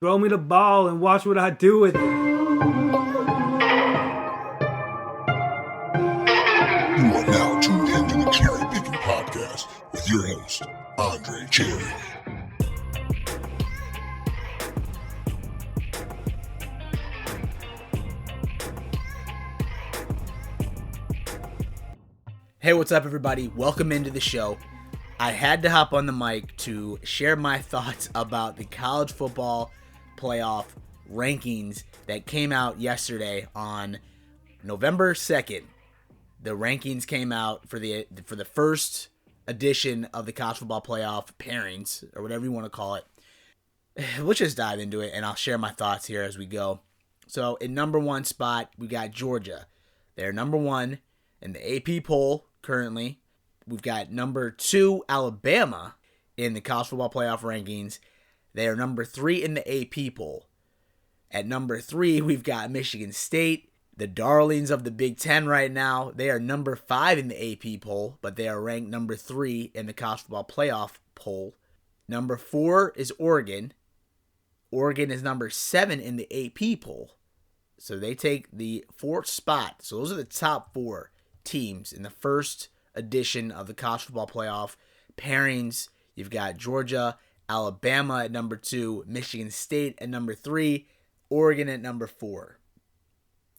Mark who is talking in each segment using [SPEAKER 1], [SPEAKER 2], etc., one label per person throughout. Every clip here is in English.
[SPEAKER 1] Throw me the ball and watch what I do with it.
[SPEAKER 2] You are now tuned into the CherryPickin podcast with your host, Andre Cherry.
[SPEAKER 3] Hey, what's up, everybody? Welcome into the show. I had to hop on the mic to share my thoughts about the college football playoff rankings that came out yesterday on November 2nd. The rankings came out for the first edition of the college football playoff pairings, or whatever you want to call it. Let's just dive into it, and I'll share my thoughts here as we go. So, in number one spot, we got Georgia. They're number one in the AP poll currently. We've got number two, Alabama, in the college football playoff rankings. They are number three in the AP poll. At number three, we've got Michigan State, the darlings of the Big Ten right now. They are number five in the AP poll, but they are ranked number three in the college football playoff poll. Number four is Oregon. Oregon is number seven in the AP poll. So they take the fourth spot. So those are the top four teams in the first edition of the college football playoff pairings. You've got Georgia, Alabama at number two, Michigan State at number three, Oregon at number four.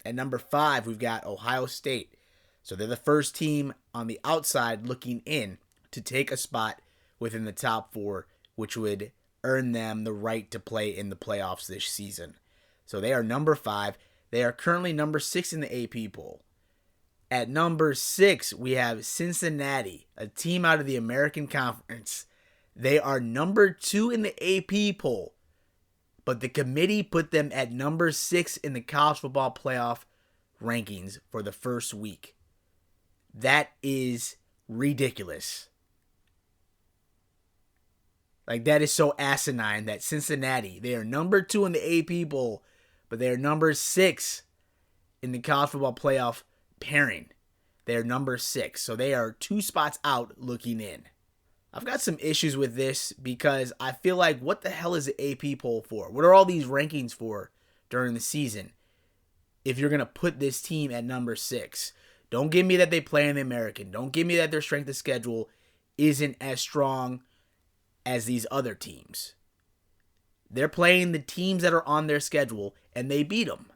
[SPEAKER 3] At number five, we've got Ohio State. So they're the first team on the outside looking in to take a spot within the top four, which would earn them the right to play in the playoffs this season. So they are number five. They are currently number six in the AP poll. At number six, we have Cincinnati, a team out of the American Conference. They are number two in the AP poll, but the committee put them at number six in the college football playoff rankings for the first week. That is ridiculous. That is so asinine that Cincinnati, they are number two in the AP poll, but they are number six in the college football playoff pairing. They're number six, so they are two spots out looking in. I've got some issues with this because I feel like, what the hell is the AP poll for? What are all these rankings for during the season if you're going to put this team at number six? Don't give me that they play in the American. Don't give me that their strength of schedule isn't as strong as these other teams. They're playing the teams that are on their schedule, and they beat them.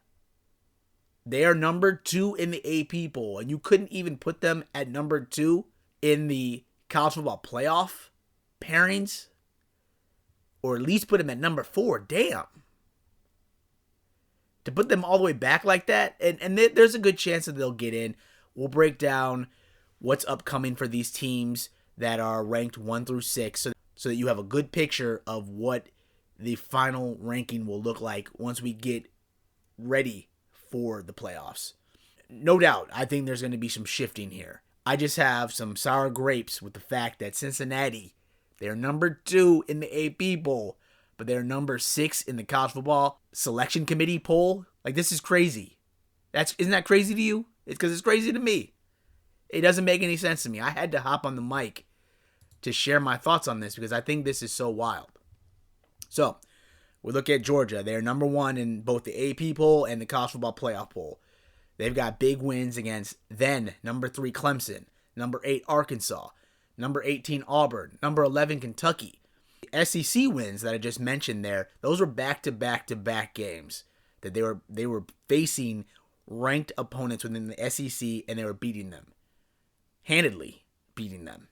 [SPEAKER 3] They are number two in the AP poll, and you couldn't even put them at number two in the college football playoff pairings, or at least put them at number four. Damn. To put them all the way back like that, and there's a good chance that they'll get in. We'll break down what's upcoming for these teams that are ranked 1 through 6, so that you have a good picture of what the final ranking will look like once we get ready for the playoffs. No doubt, I think there's going to be some shifting here. I just have some sour grapes with the fact that Cincinnati, they're number two in the AP poll, but they're number six in the college football selection committee poll. This is crazy. Isn't that crazy to you? It's because it's crazy to me. It doesn't make any sense to me. I had to hop on the mic to share my thoughts on this because I think this is so wild. So, we look at Georgia. They're number one in both the AP poll and the college football playoff poll. They've got big wins against then number 3 Clemson, number 8 Arkansas, number 18 Auburn, number 11 Kentucky. The SEC wins that I just mentioned there, those were back-to-back-to-back games that they were facing ranked opponents within the SEC, and they were beating them. Handedly beating them.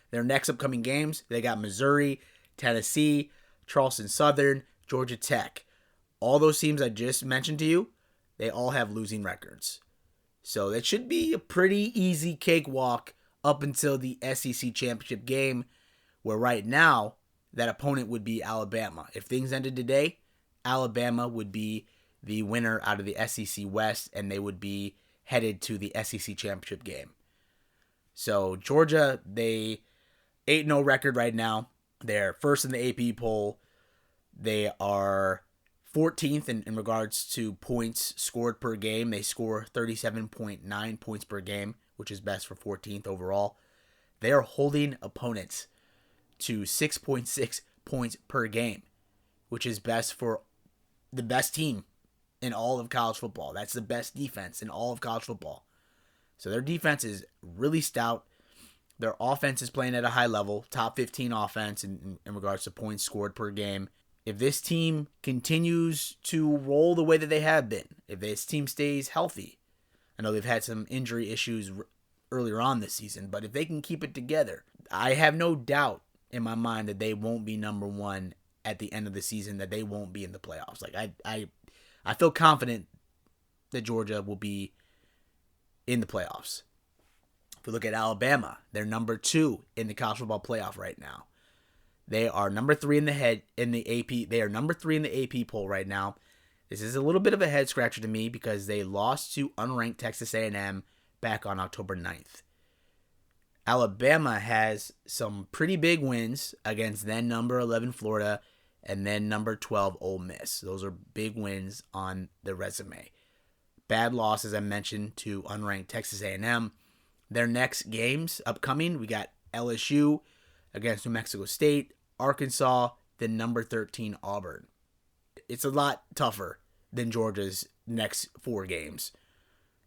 [SPEAKER 3] Their next upcoming games, they got Missouri, Tennessee, Charleston Southern, Georgia Tech. All those teams I just mentioned to you, they all have losing records. So that should be a pretty easy cakewalk up until the SEC championship game, where right now that opponent would be Alabama. If things ended today, Alabama would be the winner out of the SEC West, and they would be headed to the SEC championship game. So Georgia, they 8-0 record right now. They're first in the AP poll. They are 14th in regards to points scored per game. They score 37.9 points per game, which is best for 14th overall. They are holding opponents to 6.6 points per game. which is best for the best team in all of college football. That's the best defense in all of college football. So their defense is really stout. Their offense is playing at a high level, top 15 offense in regards to points scored per game. If this team continues to roll the way that they have been, if this team stays healthy, I know they've had some injury issues earlier on this season, but if they can keep it together, I have no doubt in my mind that they won't be number one at the end of the season, that they won't be in the playoffs. Like I feel confident that Georgia will be in the playoffs. If we look at Alabama, they're number 2 in the college football playoff right now. They are number 3 in the AP. They are number 3 in the AP poll right now. This is a little bit of a head scratcher to me because they lost to unranked Texas A&M back on October 9th. Alabama has some pretty big wins against then number 11 Florida and then number 12 Ole Miss. Those are big wins on the resume. Bad loss, as I mentioned, to unranked Texas A&M. Their next games upcoming, we got LSU against New Mexico State, Arkansas, then number 13 Auburn. It's a lot tougher than Georgia's next 4 games.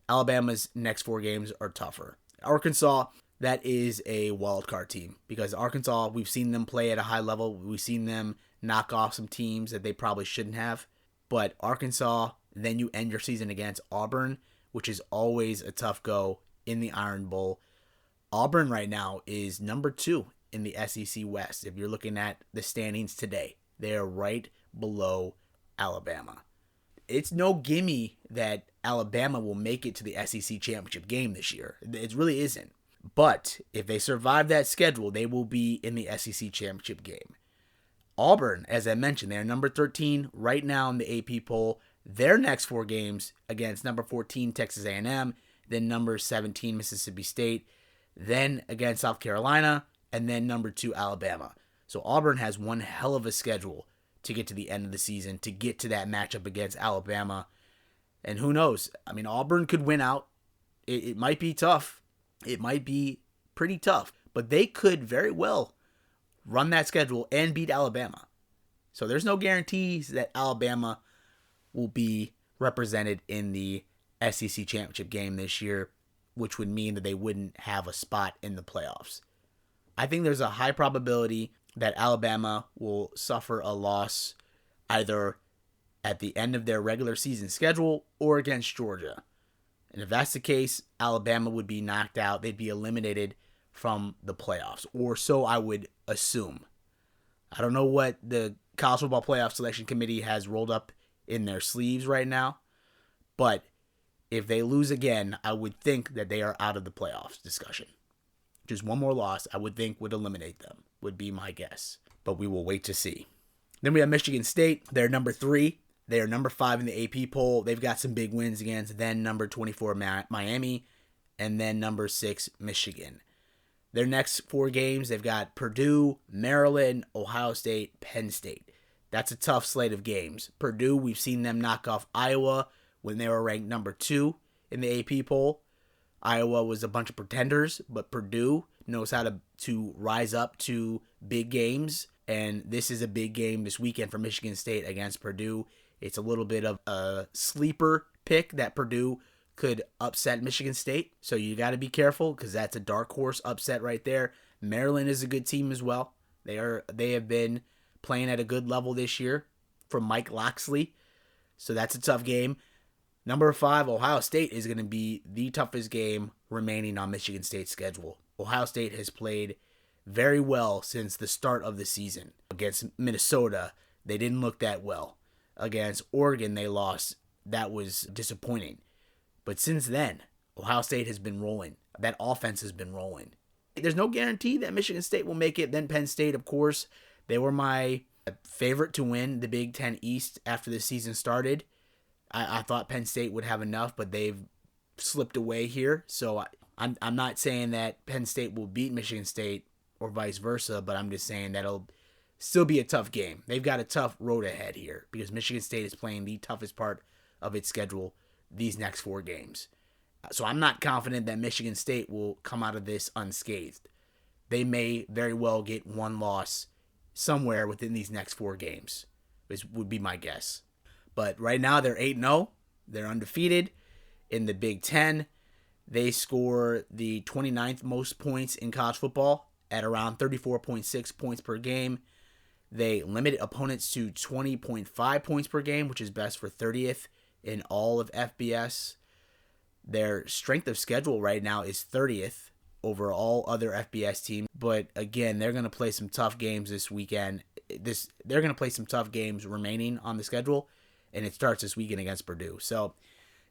[SPEAKER 3] Alabama's next 4 games are tougher. Arkansas, that is a wild card team because Arkansas, we've seen them play at a high level. We've seen them knock off some teams that they probably shouldn't have. But Arkansas, then you end your season against Auburn, which is always a tough go in the Iron Bowl. Auburn right now is number 2 in the SEC West. If you're looking at the standings today, they are right below Alabama. It's no gimme that Alabama will make it to the SEC championship game this year. It really isn't. But if they survive that schedule, they will be in the SEC championship game. Auburn, as I mentioned, they're number 13 right now in the AP poll. Their next 4 games against number 14 Texas A&M, then number 17 Mississippi State, then against South Carolina, and then number 2 Alabama. So Auburn has one hell of a schedule to get to the end of the season, to get to that matchup against Alabama. And who knows? I mean, Auburn could win out. It might be tough. It might be pretty tough. But they could very well run that schedule and beat Alabama. So there's no guarantees that Alabama will be represented in the SEC championship game this year, which would mean that they wouldn't have a spot in the playoffs. I think there's a high probability that Alabama will suffer a loss either at the end of their regular season schedule or against Georgia. And if that's the case, Alabama would be knocked out. They'd be eliminated from the playoffs, or so I would assume. I don't know what the College Football Playoff Selection Committee has rolled up in their sleeves right now, but if they lose again, I would think that they are out of the playoffs discussion. Just one more loss, I would think, would eliminate them, would be my guess. But we will wait to see. Then we have Michigan State. They're number 3. They are number 5 in the AP poll. They've got some big wins against then number 24 Miami and then number 6 Michigan. Their next 4 games, they've got Purdue, Maryland, Ohio State, Penn State. That's a tough slate of games. Purdue, we've seen them knock off Iowa when they were ranked number 2 in the AP poll. Iowa was a bunch of pretenders, but Purdue knows how to rise up to big games, and this is a big game this weekend for Michigan State against Purdue. It's a little bit of a sleeper pick that Purdue could upset Michigan State, so you got to be careful because that's a dark horse upset right there. Maryland is a good team as well. They have been playing at a good level this year from Mike Locksley, so that's a tough game. Number 5, Ohio State is going to be the toughest game remaining on Michigan State's schedule. Ohio State has played very well since the start of the season. Against Minnesota, they didn't look that well. Against Oregon, they lost. That was disappointing. But since then, Ohio State has been rolling. That offense has been rolling. There's no guarantee that Michigan State will make it. Then Penn State, of course, they were my favorite to win the Big Ten East after the season started. I thought Penn State would have enough, but they've slipped away here. So I'm not saying that Penn State will beat Michigan State or vice versa, but I'm just saying that it'll still be a tough game. They've got a tough road ahead here because Michigan State is playing the toughest part of its schedule these next 4 games. So I'm not confident that Michigan State will come out of this unscathed. They may very well get one loss somewhere within these next 4 games. would be my guess. But right now they're 8-0. They're undefeated in the Big Ten. They score the 29th most points in college football at around 34.6 points per game. They limit opponents to 20.5 points per game, which is best for 30th in all of FBS. Their strength of schedule right now is 30th over all other FBS teams. But again, they're going to play some tough games this weekend. They're going to play some tough games remaining on the schedule, and it starts this weekend against Purdue. So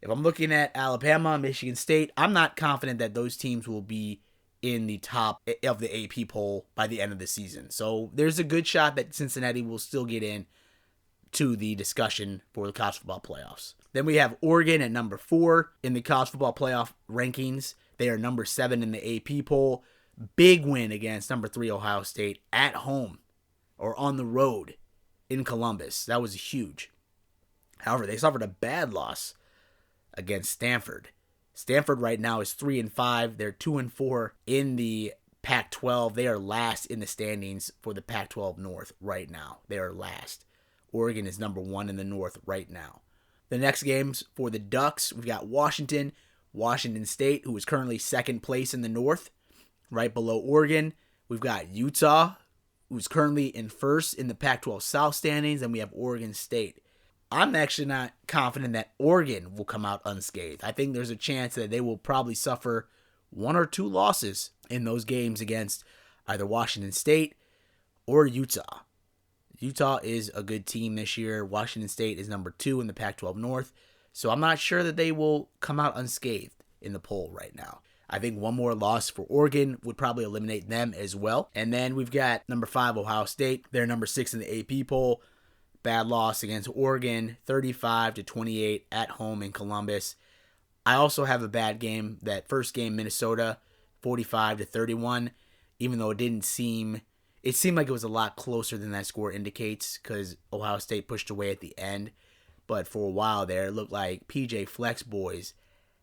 [SPEAKER 3] if I'm looking at Alabama, Michigan State, I'm not confident that those teams will be in the top of the AP poll by the end of the season. So there's a good shot that Cincinnati will still get in to the discussion for the college football playoffs. Then we have Oregon at number 4 in the college football playoff rankings. They are number 7 in the AP poll. Big win against number 3 Ohio State at home or on the road in Columbus. That was huge. However, they suffered a bad loss against Stanford. Stanford right now is 3-5. They're 2-4 in the Pac-12. They are last in the standings for the Pac-12 North right now. They are last. Oregon is number 1 in the North right now. The next games for the Ducks, we've got Washington State, who is currently second place in the North, right below Oregon. We've got Utah, who's currently in first in the Pac-12 South standings, and we have Oregon State. I'm actually not confident that Oregon will come out unscathed. I think there's a chance that they will probably suffer 1 or 2 losses in those games against either Washington State or Utah. Utah is a good team this year. Washington State is number 2 in the Pac-12 North. So I'm not sure that they will come out unscathed in the poll right now. I think one more loss for Oregon would probably eliminate them as well. And then we've got number 5, Ohio State. They're number 6 in the AP poll. Bad loss against Oregon, 35-28 at home in Columbus. I also have a bad game. That first game, Minnesota, 45-31. Even though it seemed like it was a lot closer than that score indicates, because Ohio State pushed away at the end. But for a while there, it looked like PJ Flex boys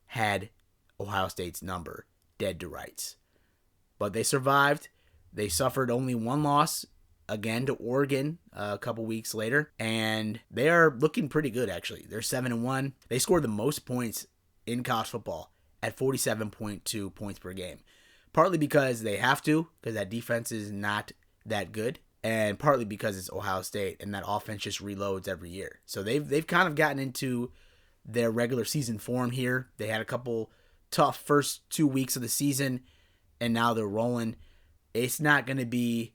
[SPEAKER 3] had Ohio State's number, dead to rights. But they survived. They suffered only 1 loss, again to Oregon a couple weeks later, and they are looking pretty good actually. They're 7-1. They scored the most points in college football at 47.2 points per game. Partly because they have to, because that defense is not that good, and partly because it's Ohio State and that offense just reloads every year. So they've kind of gotten into their regular season form here. They had a couple tough first 2 weeks of the season, and now they're rolling. It's not going to be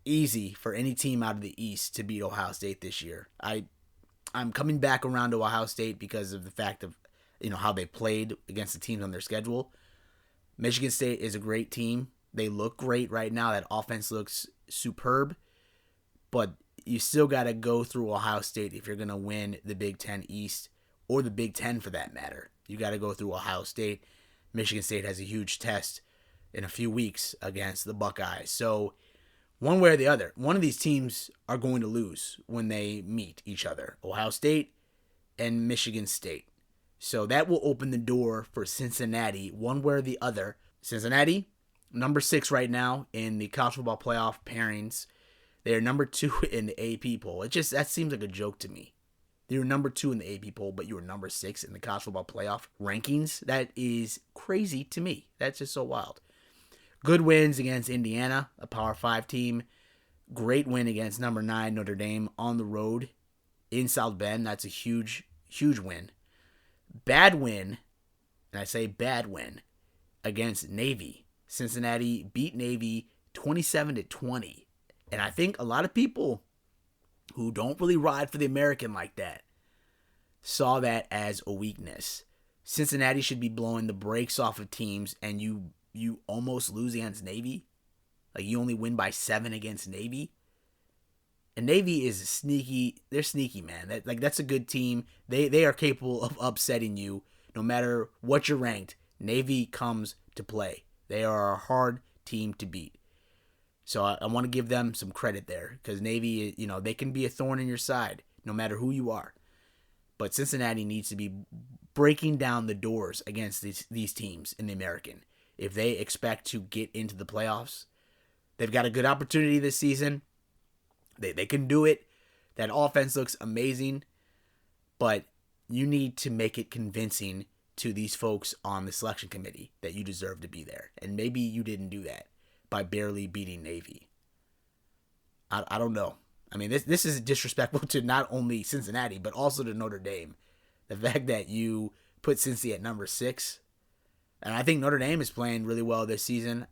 [SPEAKER 3] easy for any team out of the East to beat Ohio State this year. I'm coming back around to Ohio State because of the fact of how they played against the teams on their schedule. Michigan State is a great team. They look great right now. That offense looks superb. But you still got to go through Ohio State if you're going to win the Big Ten East, or the Big Ten for that matter. You got to go through Ohio State. Michigan State has a huge test in a few weeks against the Buckeyes. So one way or the other, one of these teams are going to lose when they meet each other. Ohio State and Michigan State. So that will open the door for Cincinnati one way or the other. Cincinnati, number 6 right now in the college football playoff pairings. They are number 2 in the AP poll. That seems like a joke to me. You were number 2 in the AP poll, but you were number 6 in the college football playoff rankings. That is crazy to me. That's just so wild. Good wins against Indiana, a Power 5 team. Great win against number 9 Notre Dame on the road in South Bend. That's a huge, huge win. Bad win, and I say bad win, against Navy. Cincinnati beat Navy 27-20. And I think a lot of people who don't really ride for the American like that saw that as a weakness. Cincinnati should be blowing the brakes off of teams, and you almost lose against Navy. Like, you only win by 7 against Navy. And Navy is sneaky. They're sneaky, man. That's a good team. They are capable of upsetting you no matter what you're ranked. Navy comes to play. They are a hard team to beat. So I want to give them some credit there, because Navy, they can be a thorn in your side no matter who you are. But Cincinnati needs to be breaking down the doors against these teams in the American. If they expect to get into the playoffs, they've got a good opportunity this season. They can do it. That offense looks amazing, but you need to make it convincing to these folks on the selection committee that you deserve to be there. And maybe you didn't do that by barely beating Navy. I don't know. I mean, this is disrespectful to not only Cincinnati, but also to Notre Dame. The fact that you put Cincy at number 6. And I think Notre Dame is playing really well this season.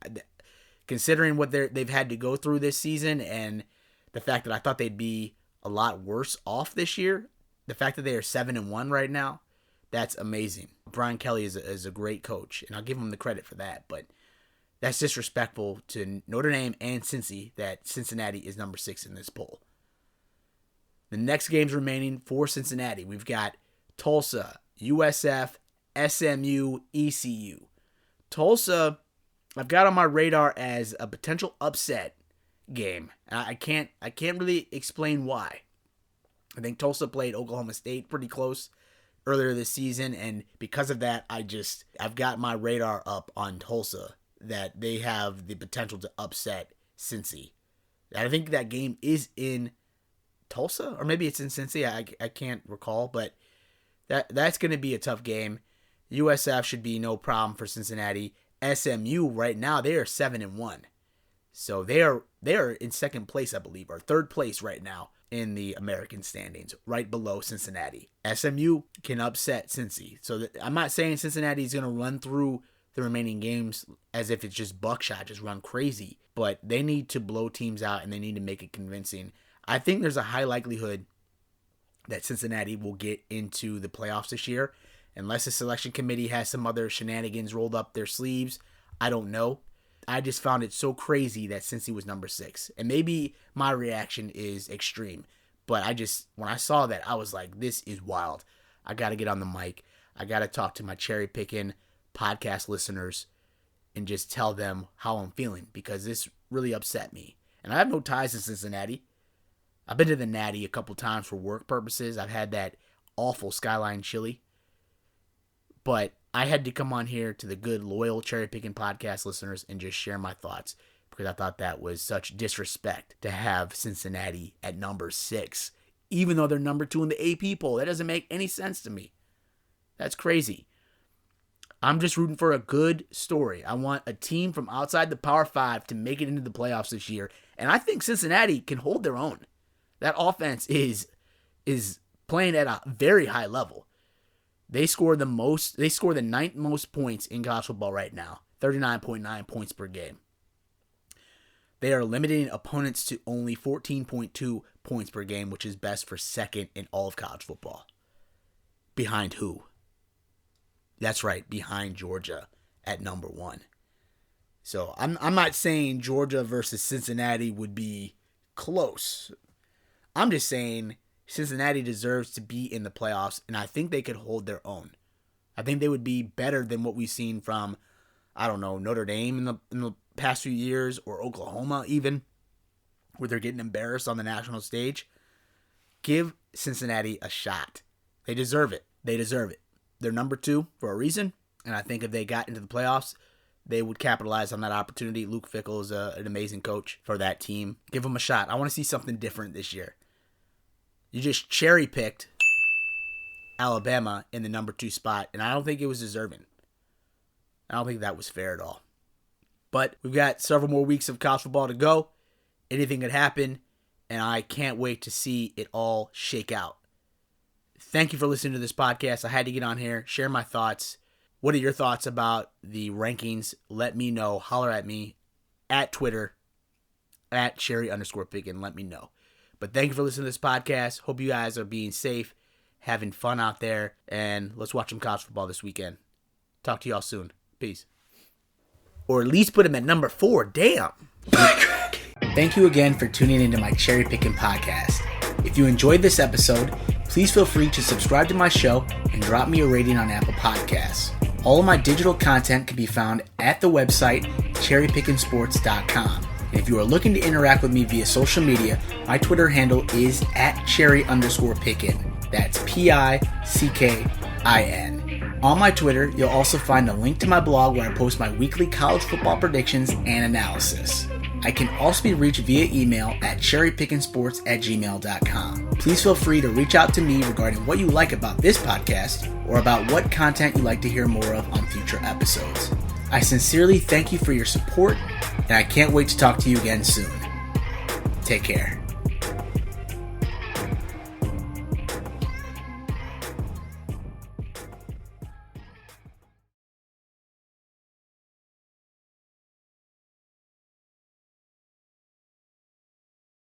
[SPEAKER 3] Considering what they've had to go through this season and the fact that I thought they'd be a lot worse off this year, the fact that they are 7-1 right now, that's amazing. Brian Kelly is a great coach, and I'll give him the credit for that. But that's disrespectful to Notre Dame and Cincy that Cincinnati is number 6 in this poll. The next games remaining for Cincinnati, we've got Tulsa, USF, SMU, ECU. Tulsa, I've got on my radar as a potential upset game. I can't really explain why. I think Tulsa played Oklahoma State pretty close earlier this season, and because of that, I've got my radar up on Tulsa that they have the potential to upset Cincy. I think that game is in Tulsa, or maybe it's in Cincy. I can't recall, but that's going to be a tough game. USF should be no problem for Cincinnati. SMU right now, they are 7-1. So they are in second place, I believe, or third place right now in the American standings, right below Cincinnati. SMU can upset Cincy. So I'm not saying Cincinnati is going to run through the remaining games as if it's just buckshot, just run crazy. But they need to blow teams out, and they need to make it convincing. I think there's a high likelihood that Cincinnati will get into the playoffs this year. Unless the selection committee has some other shenanigans rolled up their sleeves, I don't know. I just found it so crazy that Cincy was number 6. And maybe my reaction is extreme. But when I saw that, I was like, this is wild. I got to get on the mic. I got to talk to my CherryPickin podcast listeners and just tell them how I'm feeling, because this really upset me. And I have no ties to Cincinnati. I've been to the Natty a couple times for work purposes. I've had that awful Skyline chili. But I had to come on here to the good, loyal CherryPickin podcast listeners and just share my thoughts, because I thought that was such disrespect to have Cincinnati at number 6, even though they're number 2 in the AP poll. That doesn't make any sense to me. That's crazy. I'm just rooting for a good story. I want a team from outside the Power 5 to make it into the playoffs this year, and I think Cincinnati can hold their own. That offense is playing at a very high level. They score the 9th most points in college football right now, 39.9 points per game. They are limiting opponents to only 14.2 points per game, which is best for second in all of college football. Behind who? That's right, behind Georgia at number 1. So I'm not saying Georgia versus Cincinnati would be close. I'm just saying Cincinnati deserves to be in the playoffs, and I think they could hold their own. I think they would be better than what we've seen from, I don't know, Notre Dame in the past few years, or Oklahoma even, where they're getting embarrassed on the national stage. Give Cincinnati a shot. They deserve it. They deserve it. They're number 2 for a reason, and I think if they got into the playoffs, they would capitalize on that opportunity. Luke Fickell is an amazing coach for that team. Give them a shot. I want to see something different this year. You just cherry-picked Alabama in the number 2 spot, and I don't think it was deserving. I don't think that was fair at all. But we've got several more weeks of college football to go. Anything could happen, and I can't wait to see it all shake out. Thank you for listening to this podcast. I had to get on here, share my thoughts. What are your thoughts about the rankings? Let me know. Holler at me at Twitter, at Cherry_Pickin. Let me know. But thank you for listening to this podcast. Hope you guys are being safe, having fun out there, and let's watch some college football this weekend. Talk to y'all soon. Peace. Or at least put him at number 4. Damn. Thank you again for tuning into my CherryPickin podcast. If you enjoyed this episode, please feel free to subscribe to my show and drop me a rating on Apple Podcasts. All of my digital content can be found at the website CherryPickinsports.com. And if you are looking to interact with me via social media, my Twitter handle is at Cherry_Pickin. That's Pickin. On my Twitter, you'll also find a link to my blog where I post my weekly college football predictions and analysis. I can also be reached via email at cherrypickinsports@gmail.com. Please feel free to reach out to me regarding what you like about this podcast or about what content you'd like to hear more of on future episodes. I sincerely thank you for your support, and I can't wait to talk to you again soon. Take care.